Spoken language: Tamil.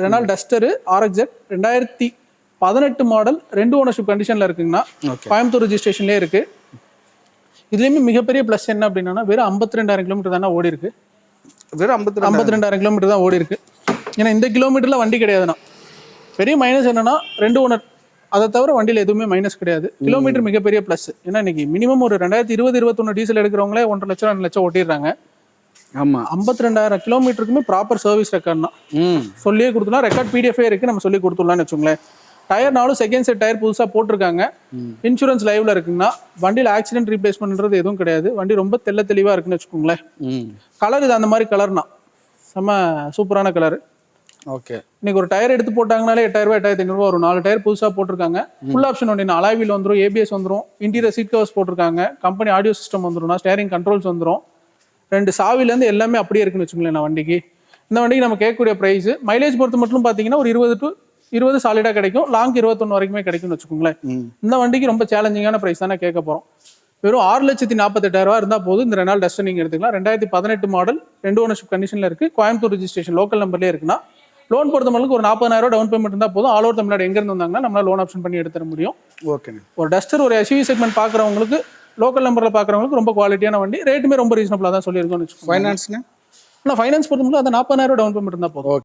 Reynold Duster RXZ 2018 model 2 ownership கண்டிஷனில் இருக்குங்கண்ணா. கோயம்புத்தூர் ரெஜிஸ்ட்ரேஷன்லேயே இருக்குது. இதுலேயுமே மிகப்பெரிய ப்ளஸ் என்ன அப்படின்னா வெறும் 52,000 கிலோமீட்டர் தானே ஓடி இருக்கு. வெறும் 52,000 கிலோமீட்டர் தான் ஓடி இருக்கு. ஏன்னா இந்த கிலோமீட்டரில் வண்டி கிடையாதுண்ணா. பெரிய மைனஸ் என்னன்னா 2 ஓனர், அதை தவிர வண்டியில் எதுவுமே மைனஸ் கிடையாது. கிலோமீட்டர் மிகப்பெரிய ப்ளஸ். ஏன்னா இன்னைக்கு மினிமம் ஒரு 2020-21 டீசல் எடுக்கிறவங்களே 1.5 லட்சம் 2 லட்சம் ஓட்டிடுறாங்க. ஆமாம், 52,000 கிலோமீட்டருக்குமே ப்ராப்பர் சர்வீஸ் ரெக்கார்ட்னா சொல்லியே கொடுத்துலாம். ரெக்கார்ட் பிடிஎஃபே இருக்குது, நம்ம சொல்லி கொடுத்துடலாம்னு வச்சுங்களேன். டயர்னாலும் செகண்ட் செட் டயர் புதுசாக போட்டிருக்காங்க. இன்சூரன்ஸ் லைவ்ல இருக்குன்னா வண்டியில் ஆக்சிடென்ட் ரீப்ளேஸ்மெண்ட்ன்றது எதுவும் கிடையாது. வண்டி ரொம்ப தெளிவாக இருக்குன்னு வச்சுக்கோங்களேன். கலர் இது அந்த மாதிரி கலர்னா செம்ம சூப்பரான கலர். ஓகே, இன்னைக்கு ஒரு டயர் எடுத்து போட்டாங்கனாலே 8,000 8,500 ஒரு 4 டயர் புதுசாக போட்டிருக்காங்க. ஃபுல் ஆப்ஷன் வண்டி, அலாய்வில் வந்துடும், ABS வந்துடும், இன்டீரியர் சீட் கவர்ஸ் போட்டிருக்காங்க, கம்பெனி ஆடியோ சிஸ்டம் வந்துடும், ஸ்டேரிங் கண்ட்ரோல்ஸ் வந்துடும், 2 சாவிலேருந்து எல்லாமே அப்படியே இருக்குன்னு வச்சுக்கோங்களேன். நான் வண்டிக்கு இந்த வண்டிக்கு நம்ம கேட்கக்கூடிய ப்ரைஸ் மைலேஜ் பொறுத்து மட்டும் பார்த்தீங்கன்னா ஒரு 20 to 20 சாலிடாக கிடைக்கும். லாங் 21 வரைக்குமே கிடைக்கும்னு வச்சுக்கோங்களேன். இந்த வண்டிக்கு ரொம்ப சேலஞ்சிங்கான ப்ரைஸ் தானே கேட்க போகிறோம். வெறும் 6,48,000 இருந்தால் போதும். இந்த ரெனால்ட் டஸ்டர் நீங்கள் எடுத்துக்கலாம். 2018 மாடல் 2 ஓனர்ஷிப் கண்டிஷனில் இருக்குது. கோயம்புத்தூர் ரெஜிஸ்ட்ரேஷன் லோக்கல் நம்பர்லேயே இருக்குன்னா லோன் பொறுத்த மட்டும் ஒரு 40,000 டவுன் பேமெண்ட் இருந்தால் போதும். ஆல் ஓவர் தமிழ்நாடு எங்கேருந்து வந்தாங்கன்னா நம்மளால் லோன் ஆப்ஷன் பண்ணி எடுத்துட முடியும். ஓகே, ஒரு டஸ்டர் ஒரு SUV செக்மெண்ட் பார்க்குறவங்களுக்கு, லோக்கல் நம்பரில் பார்க்குறவங்களுக்கு ரொம்ப குவாலிட்டியான வண்டி. ரேட்டுமே ரொம்ப ரீசனபிளாக தான் சொல்லியிருக்கோம்னு வச்சுக்கோங்க. ஃபைனான்ஸ்னா ஆனால் ஃபைனான்ஸ் பொறுத்த மட்டும் அந்த 40,000 டவுன் பேமெண்ட் இருந்தால் போதும்.